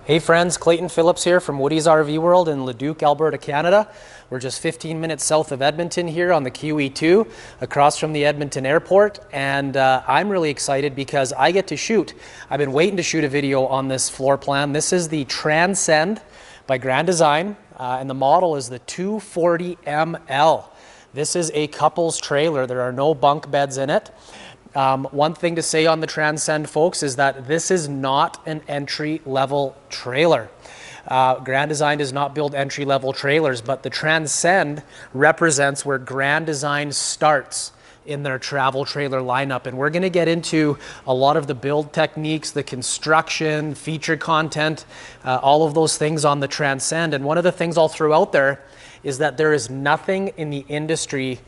Hey friends, Clayton Phillips here from Woody's RV World in Leduc, Alberta, Canada. We're just 15 minutes south of Edmonton here on the QE2 across from the Edmonton airport, and I'm really excited because I get to shoot. I've been waiting to shoot a video on this floor plan. This is the Transcend by Grand Design, and the model is the 240ML. This is a couples trailer. There are no bunk beds in it. One thing to say on the Transcend, folks, is that this is not an entry-level trailer. Grand Design does not build entry-level trailers, but the Transcend represents where Grand Design starts in their travel trailer lineup. And we're going to get into a lot of the build techniques, the construction, feature content, all of those things on the Transcend. And one of the things I'll throw out there is that there is nothing in the industry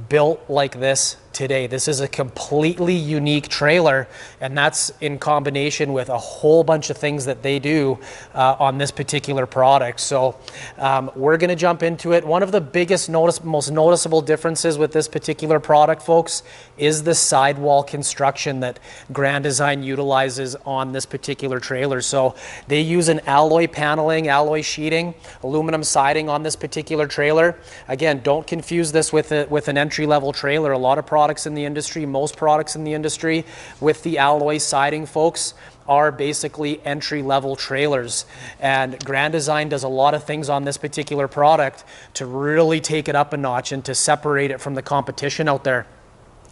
built like this today. This is a completely unique trailer, and that's in combination with a whole bunch of things that they do on this particular product. So we're going to jump into it. One of the biggest, most noticeable differences with this particular product, folks, is the sidewall construction that Grand Design utilizes on this particular trailer. So they use an alloy paneling, alloy sheeting, aluminum siding on this particular trailer. Again, don't confuse this with an entry-level trailer. A lot of products in the industry, most products in the industry with the alloy siding, folks, are basically entry-level trailers. And Grand Design does a lot of things on this particular product to really take it up a notch and to separate it from the competition out there.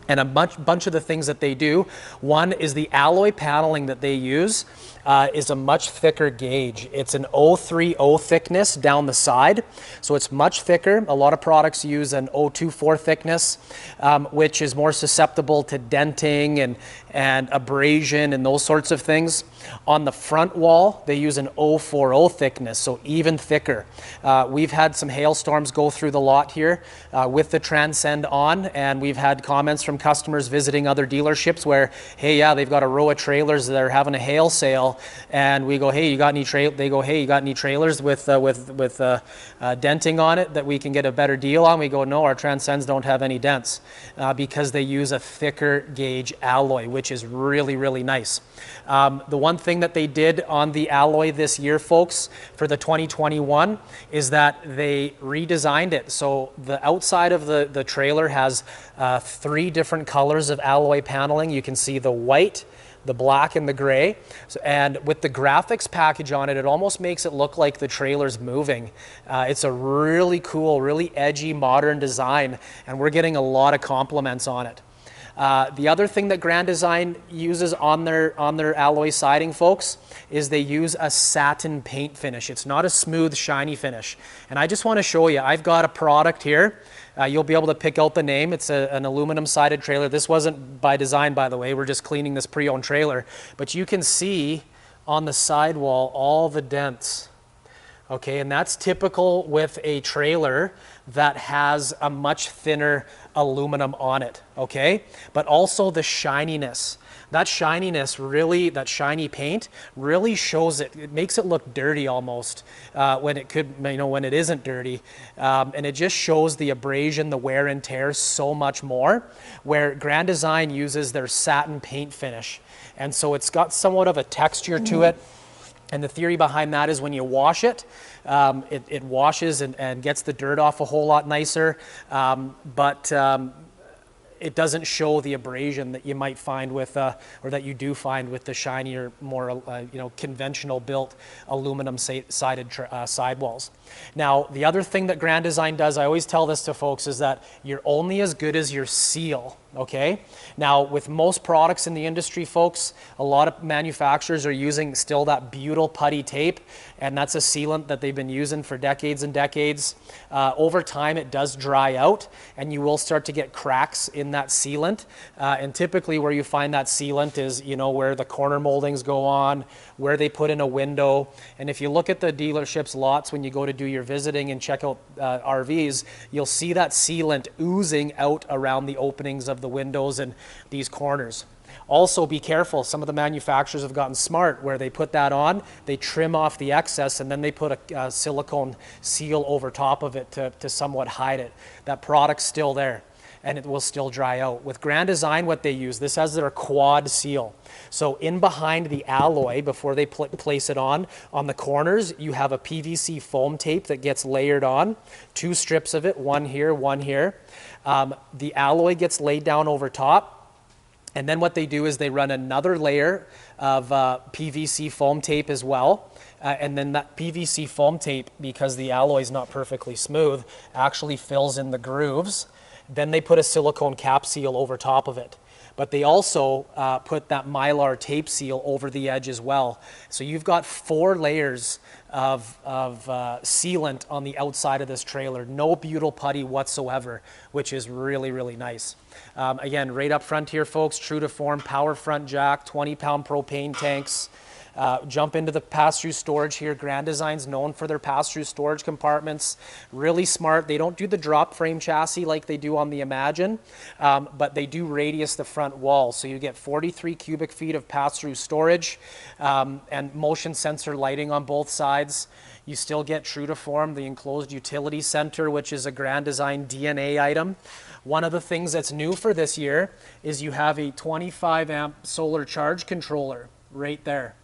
And a bunch of the things that they do, one is the alloy paneling that they use is a much thicker gauge. It's an 030 thickness down the side, so it's much thicker. A lot of products use an 024 thickness, which is more susceptible to denting and abrasion and those sorts of things. On the front wall, they use an 040 thickness, so even thicker. We've had some hailstorms go through the lot here with the Transcend on, and we've had comments from customers visiting other dealerships where, hey, yeah, they've got a row of trailers that are having a hail sale, and we go, hey, you got any they go, hey, you got any trailers with denting on it that we can get a better deal on? We go, no, our Transcends don't have any dents because they use a thicker gauge alloy, which is really, really nice. The one thing that they did on the alloy this year, folks, for the 2021 is that they redesigned it. So the outside of the trailer has 3 different colors of alloy paneling. You can see the white, the black, and the gray. And with the graphics package on it, it almost makes it look like the trailer's moving. It's a really cool, really edgy, modern design, and we're getting a lot of compliments on it. The other thing that Grand Design uses on their alloy siding, folks, is they use a satin paint finish. It's not a smooth, shiny finish. And I just want to show you, I've got a product here. You'll be able to pick out the name. It's an aluminum sided trailer. This wasn't by design, by the way. We're just cleaning this pre-owned trailer. But you can see on the sidewall all the dents. Okay, and that's typical with a trailer that has a much thinner aluminum on it, okay? But also the shininess. That shininess really, that shiny paint really shows it. It makes it look dirty almost when it could, when it isn't dirty. And it just shows the abrasion, the wear and tear so much more, where Grand Design uses their satin paint finish. And so it's got somewhat of a texture to it. And the theory behind that is when you wash it, it washes and gets the dirt off a whole lot nicer, but it doesn't show the abrasion that you might find with, or that you do find with the shinier, more conventional built aluminum sided sidewalls. Now, the other thing that Grand Design does, I always tell this to folks, is that you're only as good as your seal. Okay. Now, with most products in the industry, folks, a lot of manufacturers are using still that butyl putty tape, and that's a sealant that they've been using for decades and decades. Over time, it does dry out, and you will start to get cracks in that sealant. And typically, where you find that sealant is, where the corner moldings go on, where they put in a window. And if you look at the dealership's lots when you go to do your visiting and check out RVs, you'll see that sealant oozing out around the openings of the windows and these corners. Also, be careful. Some of the manufacturers have gotten smart where they put that on, they trim off the excess, and then they put a silicone seal over top of it to somewhat hide it. That product's still there. and it will still dry out. With Grand Design, what they use, this has their quad seal. So in behind the alloy, before they place it on the corners, you have a PVC foam tape that gets layered on, 2 strips of it, one here, one here. The alloy gets laid down over top. And then what they do is they run another layer of PVC foam tape as well. And then that PVC foam tape, because the alloy is not perfectly smooth, actually fills in the grooves. Then they put a silicone cap seal over top of it. But they also put that Mylar tape seal over the edge as well. So you've got 4 layers of sealant on the outside of this trailer. No butyl putty whatsoever, which is really, really nice. Again, right up front here, folks, true to form, power front jack, 20-pound propane tanks. Jump into the pass-through storage here. Grand Design's known for their pass-through storage compartments. Really smart. They don't do the drop frame chassis like they do on the Imagine, but they do radius the front wall. So you get 43 cubic feet of pass-through storage and motion sensor lighting on both sides. You still get true to form the enclosed utility center, which is a Grand Design DNA item. One of the things that's new for this year is you have a 25 amp solar charge controller right there.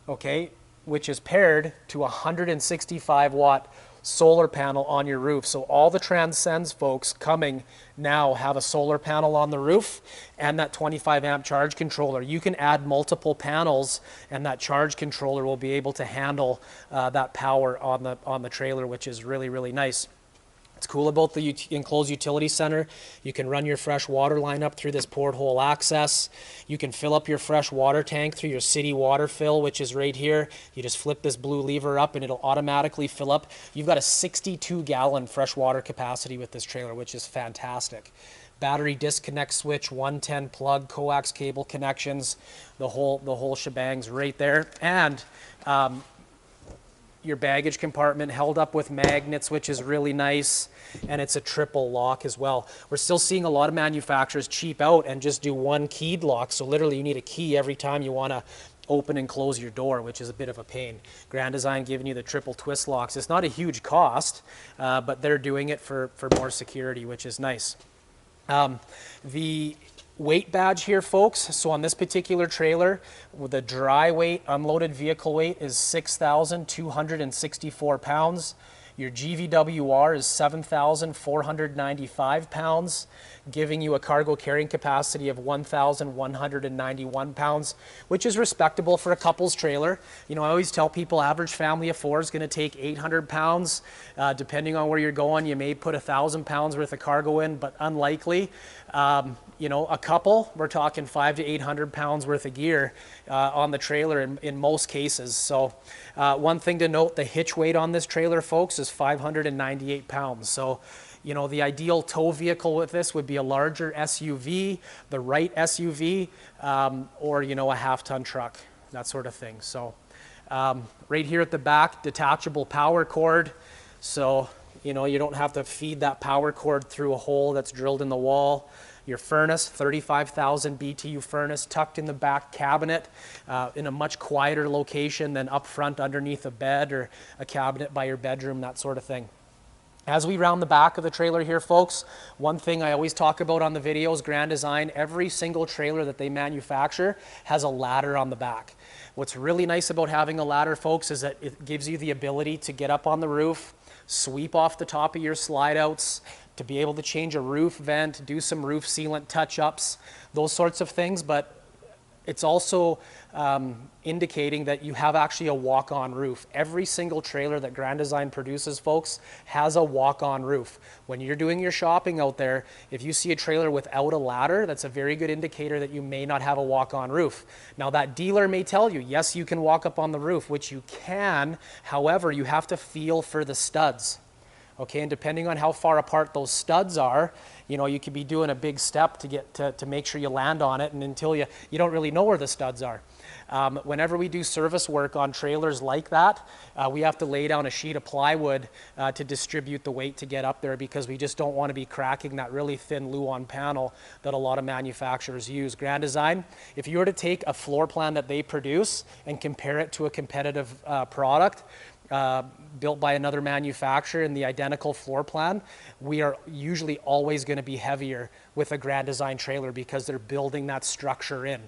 Okay, which is paired to a 165 watt solar panel on your roof. So all the Transcends folks coming now have a solar panel on the roof and that 25 amp charge controller. You can add multiple panels and that charge controller will be able to handle that power on the trailer, which is really, really nice. What's cool about the enclosed utility center, you can run your fresh water line up through this porthole access. You can fill up your fresh water tank through your city water fill, which is right here. You just flip this blue lever up and it'll automatically fill up. You've got a 62-gallon fresh water capacity with this trailer, which is fantastic. Battery disconnect switch, 110 plug, coax cable connections, the whole shebang's right there. And your baggage compartment held up with magnets, which is really nice, and it's a triple lock as well. We're still seeing a lot of manufacturers cheap out and just do one keyed lock, so literally you need a key every time you want to open and close your door, which is a bit of a pain. Grand Design giving you the triple twist locks. It's not a huge cost, but they're doing it for more security, which is nice. The weight badge here, folks. So on this particular trailer, the dry weight, unloaded vehicle weight is 6,264 pounds. Your GVWR is 7,495 pounds, giving you a cargo carrying capacity of 1,191 pounds, which is respectable for a couple's trailer. You know, I always tell people average family of 4 is going to take 800 pounds. Depending on where you're going, you may put 1,000 pounds worth of cargo in, but unlikely. You know, a couple, we're talking 500 to 800 pounds worth of gear on the trailer in most cases. So one thing to note, the hitch weight on this trailer, folks, is 598 pounds. So, you know, the ideal tow vehicle with this would be a larger SUV, the right SUV, or, you know, a half-ton truck, that sort of thing. So right here at the back, detachable power cord. So, you know, you don't have to feed that power cord through a hole that's drilled in the wall. Your furnace, 35,000 BTU furnace, tucked in the back cabinet in a much quieter location than up front underneath a bed or a cabinet by your bedroom, that sort of thing. As we round the back of the trailer here, folks, one thing I always talk about on the videos, Grand Design, every single trailer that they manufacture has a ladder on the back. What's really nice about having a ladder, folks, is that it gives you the ability to get up on the roof, sweep off the top of your slide outs, to be able to change a roof vent, do some roof sealant touch-ups, those sorts of things. But it's also indicating that you have actually a walk-on roof. Every single trailer that Grand Design produces, folks, has a walk-on roof. When you're doing your shopping out there, if you see a trailer without a ladder, that's a very good indicator that you may not have a walk-on roof. Now, that dealer may tell you, yes, you can walk up on the roof, which you can. However, you have to feel for the studs. Okay, and depending on how far apart those studs are, you know, you could be doing a big step to get to make sure you land on it, and until you don't really know where the studs are. Whenever we do service work on trailers like that, we have to lay down a sheet of plywood to distribute the weight to get up there, because we just don't want to be cracking that really thin Luan panel that a lot of manufacturers use. Grand Design, if you were to take a floor plan that they produce and compare it to a competitive product, built by another manufacturer in the identical floor plan, we are usually always going to be heavier with a Grand Design trailer because they're building that structure in.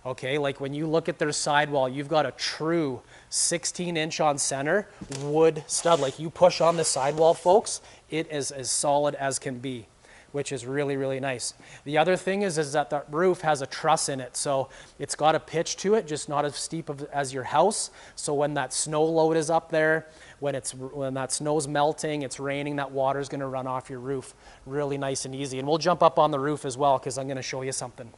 Okay, like when you look at their sidewall, you've got a true 16-inch on center wood stud. Like you push on the sidewall, folks, it is as solid as can be, which is really, really nice. The other thing is that the roof has a truss in it, so it's got a pitch to it, just not as steep as your house. So when that snow load is up there, when that snow's melting, it's raining, that water's gonna run off your roof really nice and easy. And we'll jump up on the roof as well, because I'm gonna show you something.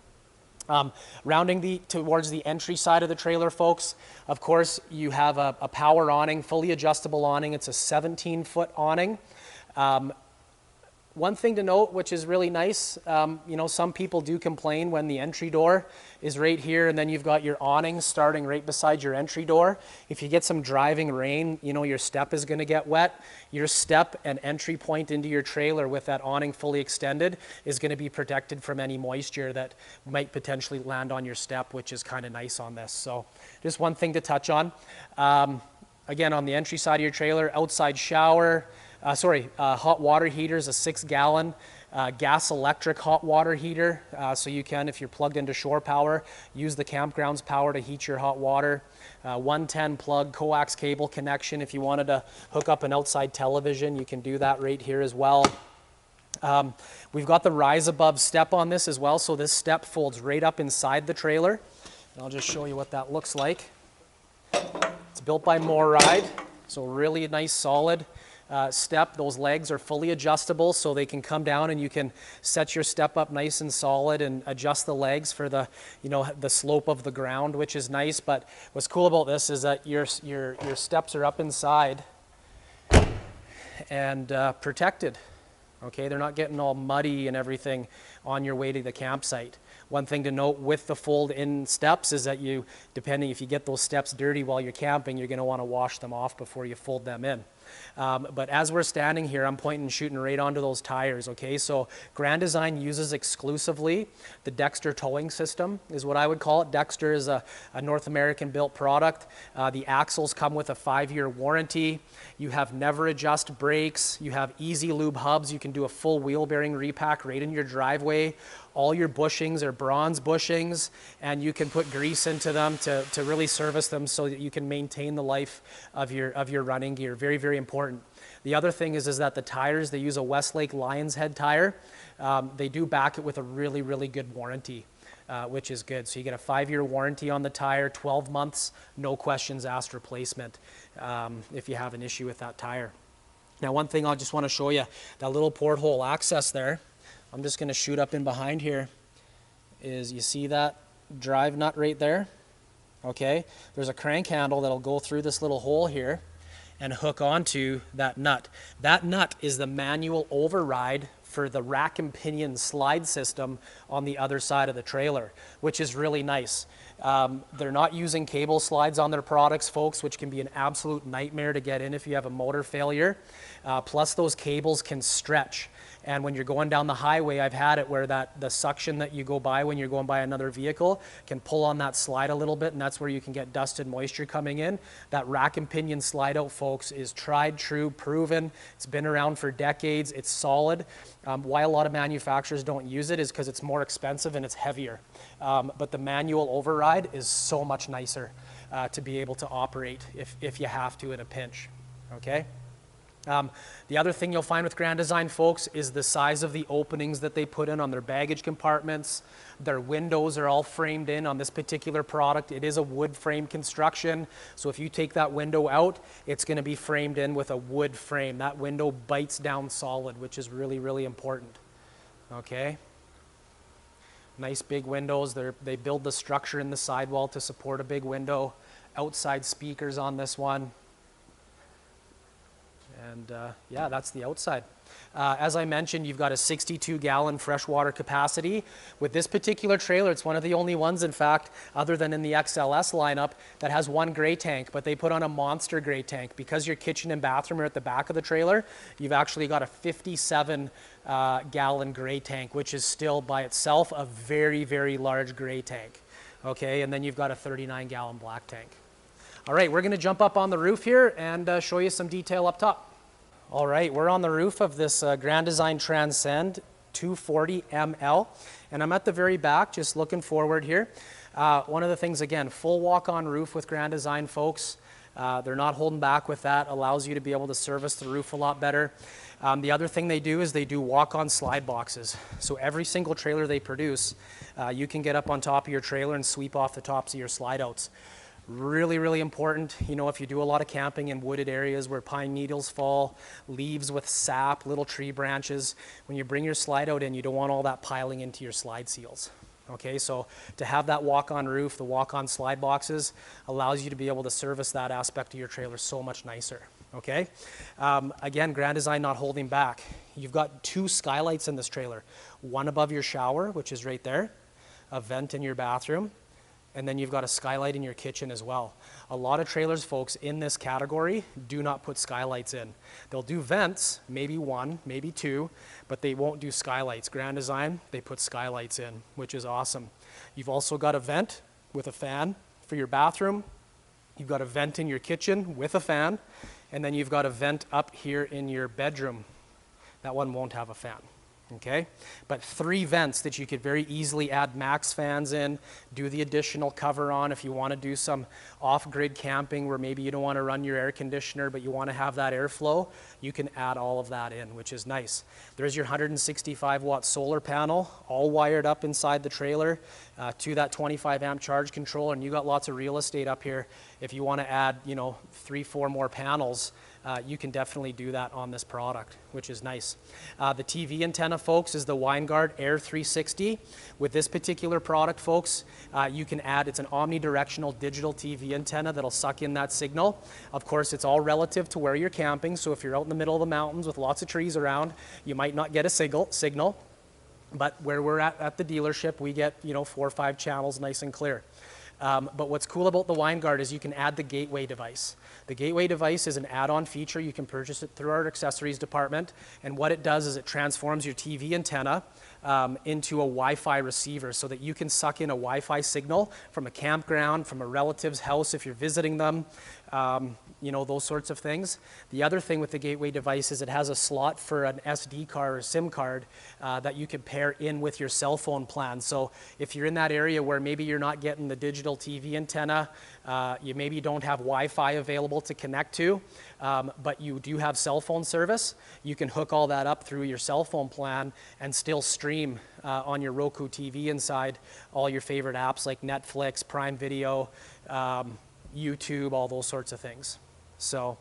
Rounding towards the entry side of the trailer, folks, of course, you have a power awning, fully adjustable awning. It's a 17-foot awning. One thing to note, which is really nice, you know, some people do complain when the entry door is right here and then you've got your awning starting right beside your entry door. If you get some driving rain, you know, your step is going to get wet. Your step and entry point into your trailer with that awning fully extended is going to be protected from any moisture that might potentially land on your step, which is kind of nice on this. So just one thing to touch on. Again, on the entry side of your trailer, outside shower, hot water heaters, a 6-gallon gas electric hot water heater. So you can, if you're plugged into shore power, use the campground's power to heat your hot water. 110 plug coax cable connection. If you wanted to hook up an outside television, you can do that right here as well. We've got the rise above step on this as well. So this step folds right up inside the trailer. And I'll just show you what that looks like. It's built by MoRide, so really nice solid step. Those legs are fully adjustable, so they can come down and you can set your step up nice and solid and adjust the legs for the, you know, the slope of the ground, which is nice. But what's cool about this is that your steps are up inside and protected. Okay, they're not getting all muddy and everything on your way to the campsite. One thing to note with the fold-in steps is that you, depending if you get those steps dirty while you're camping, you're going to want to wash them off before you fold them in. But as we're standing here, I'm pointing and shooting right onto those tires, okay? So Grand Design uses exclusively the Dexter towing system, is what I would call it. Dexter is a North American built product. The axles come with a 5-year warranty. You have never adjust brakes. You have easy lube hubs. You can do a full wheel bearing repack right in your driveway. All your bushings are bronze bushings, and you can put grease into them to really service them so that you can maintain the life of your running gear. Very, very important. The other thing is that the tires, they use a Westlake Lion's Head tire. They do back it with a really, really good warranty, which is good. So you get a 5-year warranty on the tire, 12 months, no questions asked replacement if you have an issue with that tire. Now, one thing I just want to show you, that little porthole access there. I'm just going to shoot up in behind here, is you see that drive nut right there? Okay, there's a crank handle that'll go through this little hole here and hook onto that nut. That nut is the manual override for the rack and pinion slide system on the other side of the trailer, which is really nice. They're not using cable slides on their products, folks, which can be an absolute nightmare to get in if you have a motor failure. Plus those cables can stretch. And when you're going down the highway, I've had it where the suction that you go by when you're going by another vehicle can pull on that slide a little bit, and that's where you can get dust and moisture coming in. That rack and pinion slide out, folks, is tried, true, proven. It's been around for decades. It's solid. Why a lot of manufacturers don't use it is because it's more expensive and it's heavier. But the manual override is so much nicer to be able to operate if you have to in a pinch, okay? The other thing you'll find with Grand Design, folks, is the size of the openings that they put in on their baggage compartments. Their windows are all framed in on this particular product. It is a wood frame construction, so if you take that window out, it's going to be framed in with a wood frame. That window bites down solid, which is really, really important. Okay? Nice big windows. They build the structure in the sidewall to support a big window. Outside speakers on this one. And yeah, that's the outside. As I mentioned, you've got a 62-gallon freshwater capacity. With this particular trailer, it's one of the only ones, in fact, other than in the XLS lineup, that has one gray tank, but they put on a monster gray tank. Because your kitchen and bathroom are at the back of the trailer, you've actually got a 57-gallon gray tank, which is still by itself a very, very large gray tank. Okay, and then you've got a 39-gallon black tank. All right, we're going to jump up on the roof here and show you some detail up top. All right, we're on the roof of this Grand Design Transcend 240 ML, and I'm at the very back just looking forward here. One of the things, again, full walk-on roof with Grand Design, folks. They're not holding back with that. Allows you to be able to service the roof a lot better. The other thing they do is they do walk-on slide boxes. So every single trailer they produce, you can get up on top of your trailer and sweep off the tops of your slide outs. Really, really important, you know, if you do a lot of camping in wooded areas where pine needles fall, leaves with sap, little tree branches, when you bring your slide out in, you don't want all that piling into your slide seals. Okay, so to have that walk-on roof, the walk-on slide boxes, allows you to be able to service that aspect of your trailer so much nicer. Okay, again, Grand Design not holding back. You've got 2 skylights in this trailer, one above your shower, which is right there, a vent in your bathroom, and then you've got a skylight in your kitchen as well. A lot of trailers, folks, in this category do not put skylights in. They'll do vents, maybe 1, maybe 2, but they won't do skylights. Grand Design, they put skylights in, which is awesome. You've also got a vent with a fan for your bathroom. You've got a vent in your kitchen with a fan, and then you've got a vent up here in your bedroom. That one won't have a fan. Okay, but 3 vents that you could very easily add max fans in, do the additional cover on if you want to do some off-grid camping where maybe you don't want to run your air conditioner but you want to have that airflow, you can add all of that in, which is nice. There's your 165 watt solar panel all wired up inside the trailer to that 25 amp charge controller, and you got lots of real estate up here. If you want to add, you know, 3-4 more panels, you can definitely do that on this product, which is nice. The TV antenna, folks, is the Winegard Air 360. With this particular product, folks, you can add, it's an omnidirectional digital TV antenna that'll suck in that signal. Of course, it's all relative to where you're camping, so if you're out in the middle of the mountains with lots of trees around, you might not get a signal. But where we're at the dealership, we get, you know, 4 or 5 channels nice and clear. But what's cool about the Winegard is you can add the gateway device. The gateway device is an add-on feature. You can purchase it through our accessories department, and what it does is it transforms your TV antenna into a Wi-Fi receiver so that you can suck in a Wi-Fi signal from a campground, from a relative's house if you're visiting them, you know, those sorts of things. The other thing with the gateway device is it has a slot for an SD card or SIM card that you can pair in with your cell phone plan. So if you're in that area where maybe you're not getting the digital TV antenna, you maybe don't have Wi-Fi available to connect to, but you do have cell phone service, you can hook all that up through your cell phone plan and still stream on your Roku TV inside all your favorite apps like Netflix, Prime Video, YouTube, all those sorts of things. So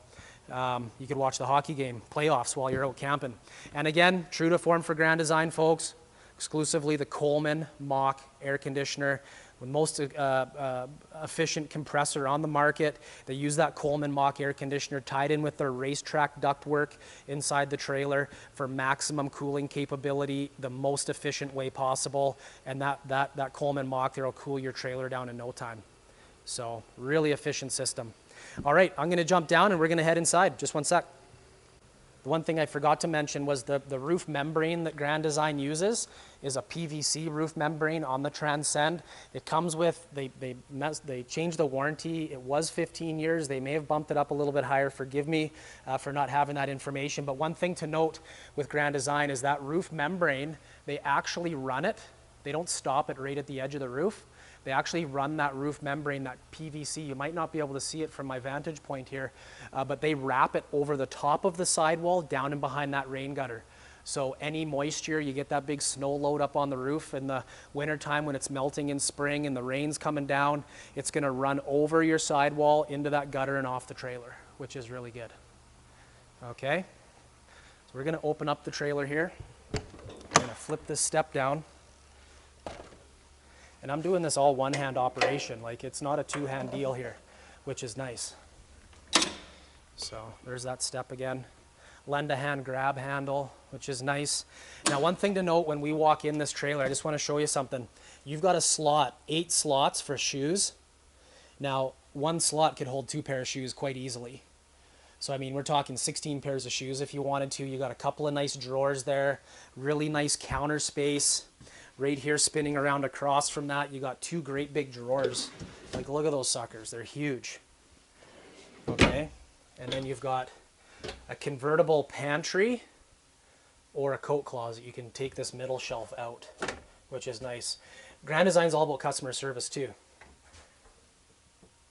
you could watch the hockey game, playoffs, while you're out camping. And again, true to form for Grand Design, folks, exclusively the Coleman Mach air conditioner, the most efficient compressor on the market. They use that Coleman Mach air conditioner tied in with their racetrack ductwork inside the trailer for maximum cooling capability, the most efficient way possible. And that Coleman Mach there will cool your trailer down in no time. So really efficient system. All right, I'm going to jump down and we're going to head inside. Just one sec. The one thing I forgot to mention was the roof membrane that Grand Design uses is a PVC roof membrane on the Transcend. It comes with, they changed the warranty. It was 15 years. They may have bumped it up a little bit higher. Forgive me for not having that information. But one thing to note with Grand Design is that roof membrane, they actually run it. They don't stop it right at the edge of the roof. They actually run that roof membrane, that PVC. You might not be able to see it from my vantage point here, but they wrap it over the top of the sidewall down and behind that rain gutter. So any moisture, you get that big snow load up on the roof in the wintertime when it's melting in spring and the rain's coming down, it's going to run over your sidewall into that gutter and off the trailer, which is really good. Okay, so we're going to open up the trailer here. I'm going to flip this step down. And I'm doing this all one-hand operation, like it's not a two-hand deal here, which is nice. So there's that step again. Lend a hand grab handle, which is nice. Now one thing to note when we walk in this trailer, I just want to show you something. You've got a slot, 8 slots for shoes. Now one slot could hold 2 pairs of shoes quite easily. So I mean, we're talking 16 pairs of shoes if you wanted to. You got a couple of nice drawers there, really nice counter space. Right here spinning around across from that, you got 2 great big drawers. Like look at those suckers, they're huge. And then you've got a convertible pantry or a coat closet. You can take this middle shelf out, which is nice. Grand Design's all about customer service too.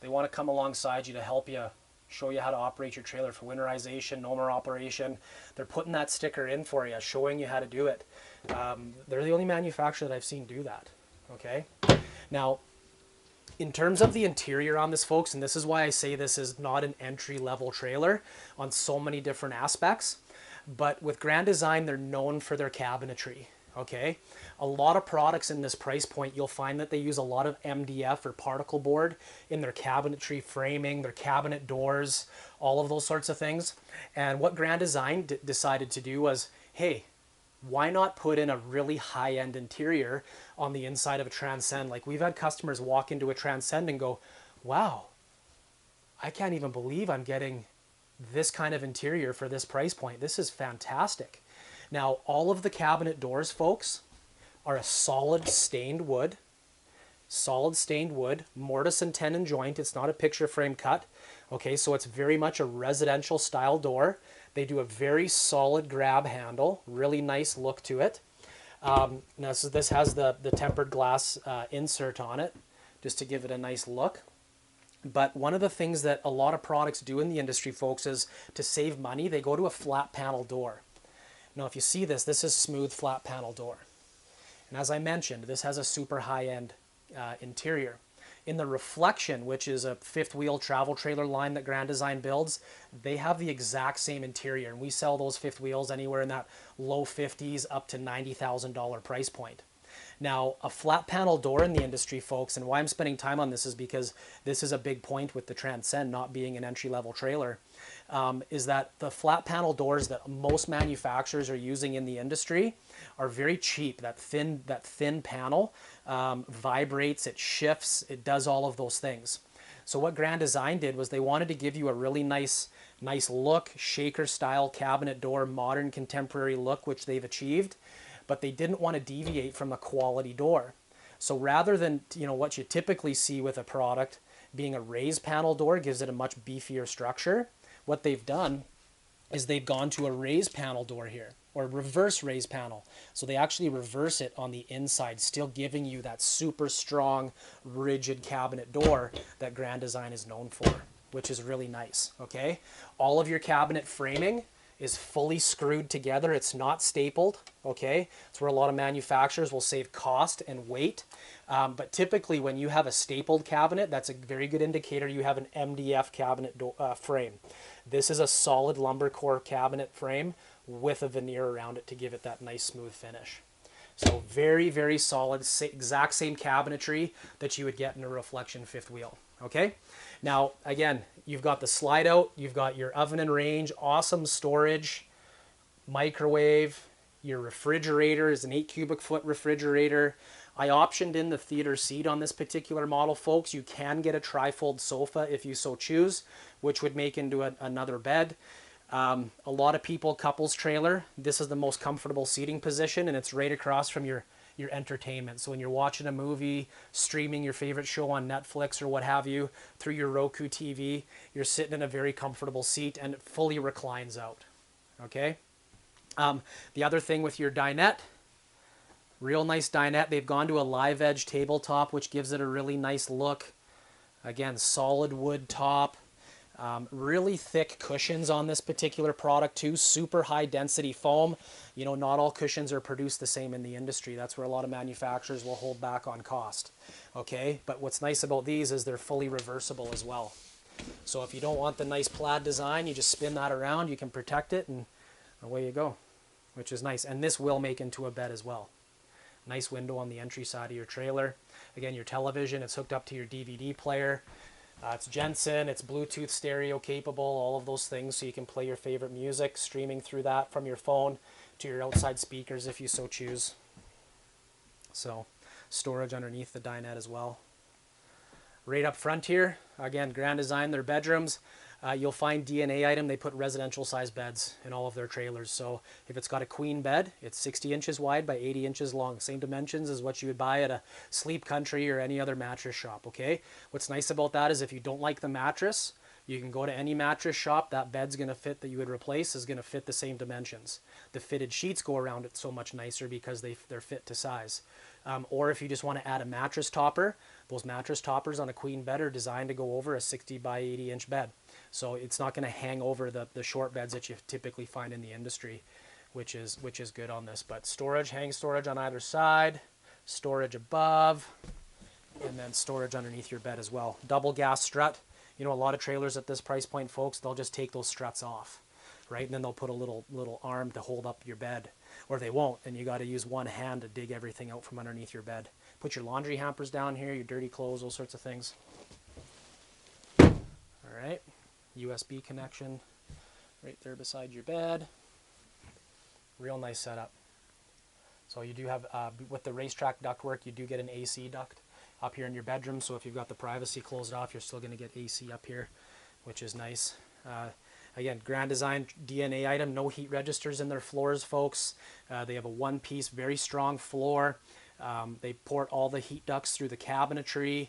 They want to come alongside you to help you, show you how to operate your trailer for winterization, no more operation. They're putting that sticker in for you, showing you how to do it. They're the only manufacturer that I've seen do that, okay? Now, in terms of the interior on this, folks, and this is why I say this is not an entry-level trailer on so many different aspects, but with Grand Design, they're known for their cabinetry. Okay, a lot of products in this price point, you'll find that they use a lot of MDF or particle board in their cabinetry framing, their cabinet doors, all of those sorts of things. And what Grand Design decided to do was, hey, why not put in a really high-end interior on the inside of a Transcend? Like, we've had customers walk into a Transcend and go, wow, I can't even believe I'm getting this kind of interior for this price point. This is fantastic. Now, all of the cabinet doors, folks, are a solid stained wood, mortise and tenon joint. It's not a picture frame cut. Okay, so it's very much a residential style door. They do a very solid grab handle, really nice look to it. Now, so this has the tempered glass insert on it, just to give it a nice look. But one of the things that a lot of products do in the industry, folks, is to save money, they go to a flat panel door. Now, if you see this, this is smooth flat panel door. And as I mentioned, this has a super high-end interior. In the Reflection, which is a fifth wheel travel trailer line that Grand Design builds, they have the exact same interior. And we sell those fifth wheels anywhere in that low 50s up to $90,000 price point. Now, a flat panel door in the industry, folks, and why I'm spending time on this is because this is a big point with the Transcend not being an entry-level trailer, is that the flat panel doors that most manufacturers are using in the industry are very cheap. That thin panel vibrates, it shifts, it does all of those things. So what Grand Design did was they wanted to give you a really nice look, shaker style cabinet door, modern contemporary look, which they've achieved, but they didn't want to deviate from a quality door. So rather than, you know, what you typically see with a product being a raised panel door, gives it a much beefier structure, what they've done is they've gone to a raised panel door here, or reverse raised panel. So they actually reverse it on the inside, still giving you that super strong, rigid cabinet door that Grand Design is known for, which is really nice, okay? All of your cabinet framing is fully screwed together. It's not stapled, okay? It's where a lot of manufacturers will save cost and weight. But typically when you have a stapled cabinet, that's a very good indicator you have an MDF cabinet frame. This is a solid lumber core cabinet frame with a veneer around it to give it that nice smooth finish. So very, very solid, exact same cabinetry that you would get in a Reflection fifth wheel, okay? Now, again, you've got the slide out, you've got your oven and range, awesome storage, microwave, your refrigerator is an 8 cubic foot refrigerator. I optioned in the theater seat on this particular model, folks. You can get a trifold sofa if you so choose, which would make into another bed. A lot of people, couples trailer, this is the most comfortable seating position, and it's right across from your entertainment. So when you're watching a movie, streaming your favorite show on Netflix or what have you, through your Roku TV, you're sitting in a very comfortable seat and it fully reclines out, okay? The other thing with your dinette, real nice dinette. They've gone to a live edge tabletop, which gives it a really nice look. Again, solid wood top. Really thick cushions on this particular product too, super high density foam. You know, not all cushions are produced the same in the industry. That's where a lot of manufacturers will hold back on cost. Okay, but what's nice about these is they're fully reversible as well. So if you don't want the nice plaid design, you just spin that around, you can protect it, and away you go, which is nice. And this will make into a bed as well. Nice window on the entry side of your trailer. Again, your television, it's hooked up to your DVD player. It's Jensen, it's Bluetooth stereo capable, all of those things, so you can play your favorite music, streaming through that from your phone to your outside speakers if you so choose. So, storage underneath the dinette as well. Right up front here, again, Grand Design, their bedrooms. You'll find DNA item, they put residential size beds in all of their trailers. So if it's got a queen bed, it's 60 inches wide by 80 inches long. Same dimensions as what you would buy at a Sleep Country or any other mattress shop, okay? What's nice about that is if you don't like the mattress, You can go to any mattress shop, that bed's going to fit that you would replace is going to fit the same dimensions. The fitted sheets go around it so much nicer because they're fit to size. Or if you just want to add a mattress topper, those mattress toppers on a queen bed are designed to go over a 60 by 80 inch bed. So it's not going to hang over the short beds that you typically find in the industry, which is good on this. But storage, hang storage on either side, storage above, and then storage underneath your bed as well. Double gas strut. You know, a lot of trailers at this price point, folks, they'll just take those struts off, right? And then they'll put a little arm to hold up your bed, or they won't, and you got to use one hand to dig everything out from underneath your bed. Put your laundry hampers down here, your dirty clothes, those sorts of things. All right, USB connection right there beside your bed. Real nice setup. So you do have, with the racetrack ductwork, you do get an AC duct up here in your bedroom, so if you've got the privacy closed off, you're still going to get AC up here, which is nice. Again, Grand Design DNA item, no heat registers in their floors, folks. They have a one-piece, very strong floor. They port all the heat ducts through the cabinetry.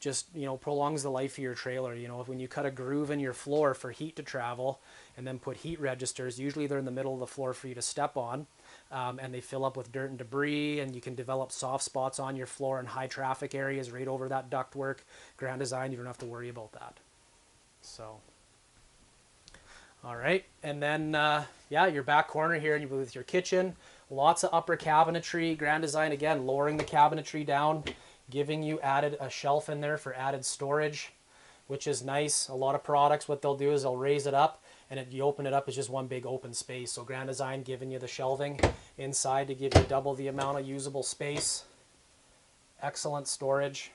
Just, you know, prolongs the life of your trailer. You know, when you cut a groove in your floor for heat to travel and then put heat registers, usually they're in the middle of the floor for you to step on. And they fill up with dirt and debris, and you can develop soft spots on your floor in high traffic areas right over that ductwork. Grand Design, you don't have to worry about that. So, all right, and then yeah, your back corner here with your kitchen, lots of upper cabinetry. Grand Design, again, lowering the cabinetry down, giving you a shelf in there for added storage, which is nice. A lot of products, what they'll do is they'll raise it up, and you open it up, it's just one big open space. So Grand Design giving you the shelving inside to give you double the amount of usable space. Excellent storage.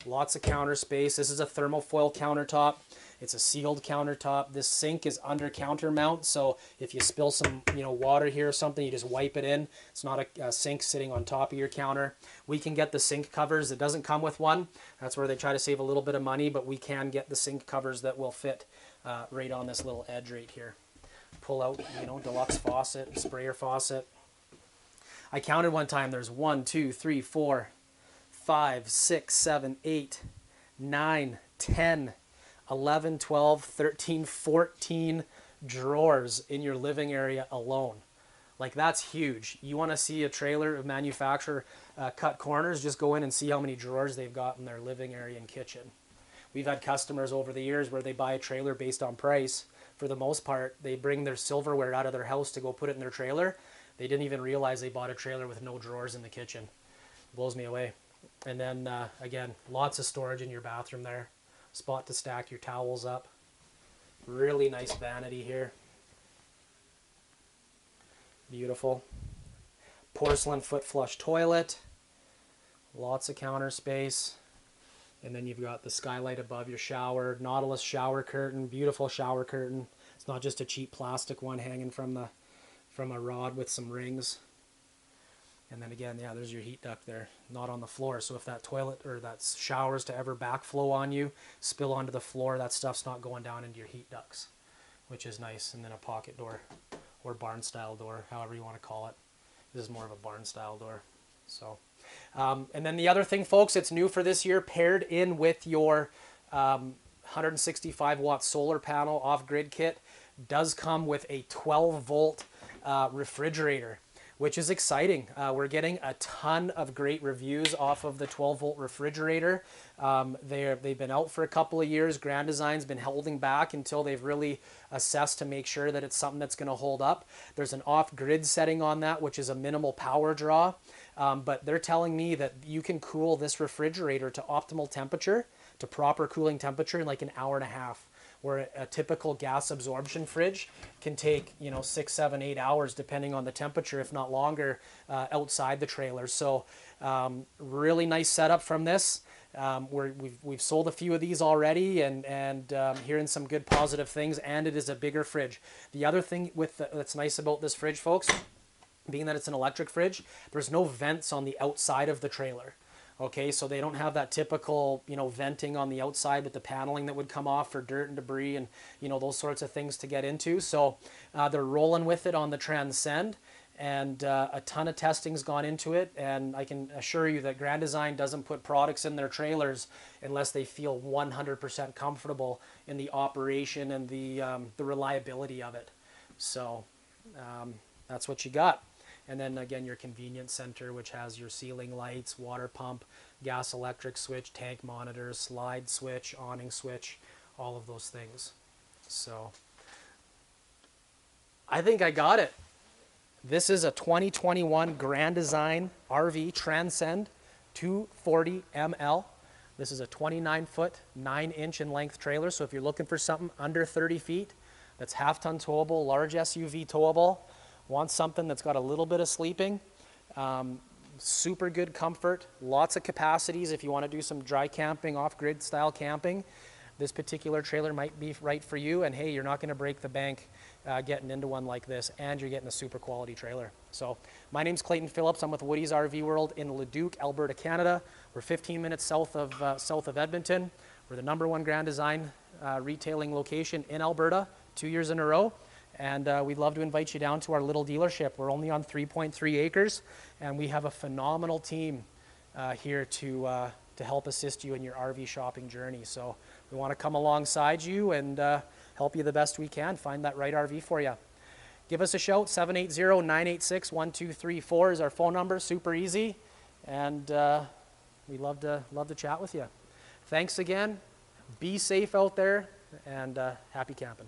Lots of counter space. This is a thermofoil countertop. It's a sealed countertop. This sink is under counter mount, so if you spill some, you know, water here or something, you just wipe it in. It's not a sink sitting on top of your counter. We can get the sink covers. It doesn't come with one. That's where they try to save a little bit of money, but we can get the sink covers that will fit right on this little edge right here. Pull out, you know, deluxe faucet, sprayer faucet. I counted one time. There's 1, 2, 3, 4, 5, 6, 7, 8, 9, 10, 11, 12, 13, 14 drawers in your living area alone. Like, that's huge. You want to see a trailer manufacturer cut corners, just go in and see how many drawers they've got in their living area and kitchen. We've had customers over the years where they buy a trailer based on price. For the most part, they bring their silverware out of their house to go put it in their trailer. They didn't even realize they bought a trailer with no drawers in the kitchen. Blows me away. And then, again, lots of storage in your bathroom there. Spot to stack your towels up. Really nice vanity here. Beautiful. Porcelain foot flush toilet. Lots of counter space. And then you've got the skylight above your shower. Nautilus shower curtain. Beautiful shower curtain. It's not just a cheap plastic one hanging from a rod with some rings. And then again, yeah, there's your heat duct there, not on the floor. So if that toilet or that shower's to ever backflow on you, spill onto the floor, that stuff's not going down into your heat ducts, which is nice. And then a pocket door or barn style door, however you want to call it. This is more of a barn style door. So, and then the other thing, folks, it's new for this year, paired in with your 165 watt solar panel off-grid kit, does come with a 12 volt refrigerator, which is exciting. We're getting a ton of great reviews off of the 12 volt refrigerator. They've been out for a couple of years. Grand Design's been holding back until they've really assessed to make sure that it's something that's going to hold up. There's an off-grid setting on that, which is a minimal power draw. But they're telling me that you can cool this refrigerator to optimal temperature, to proper cooling temperature, in like an hour and a half. Where a typical gas absorption fridge can take, you know, 6, 7, 8 hours, depending on the temperature, if not longer, outside the trailer. So really nice setup from this. We've sold a few of these already, and hearing some good positive things, and it is a bigger fridge. The other thing that's nice about this fridge, folks, being that it's an electric fridge, there's no vents on the outside of the trailer. Okay, so they don't have that typical, you know, venting on the outside with the paneling that would come off for dirt and debris and, you know, those sorts of things to get into. So they're rolling with it on the Transcend. and a ton of testing's gone into it, and I can assure you that Grand Design doesn't put products in their trailers unless they feel 100% comfortable in the operation and the reliability of it. So that's what you got. And then again, your convenience center, which has your ceiling lights, water pump, gas electric switch, tank monitors, slide switch, awning switch, all of those things. So I think I got it. This is a 2021 Grand Design RV Transcend 240 ML. This is a 29-foot, 9-inch in length trailer. So if you're looking for something under 30 feet, that's half-ton towable, large SUV towable, want something that's got a little bit of sleeping, super good comfort, lots of capacities if you want to do some dry camping, off-grid style camping. This particular trailer might be right for you, and hey, you're not going to break the bank getting into one like this, and you're getting a super quality trailer. So my name's Clayton Phillips. I'm with Woody's RV World in Leduc, Alberta, Canada. We're 15 minutes south of Edmonton. We're the #1 Grand Design retailing location in Alberta, 2 years in a row. And we'd love to invite you down to our little dealership. We're only on 3.3 acres, and we have a phenomenal team here to help assist you in your RV shopping journey. So we want to come alongside you and help you the best we can, find that right RV for you. Give us a shout, 780-986-1234 is our phone number, super easy, and we'd love to chat with you. Thanks again, be safe out there, and happy camping.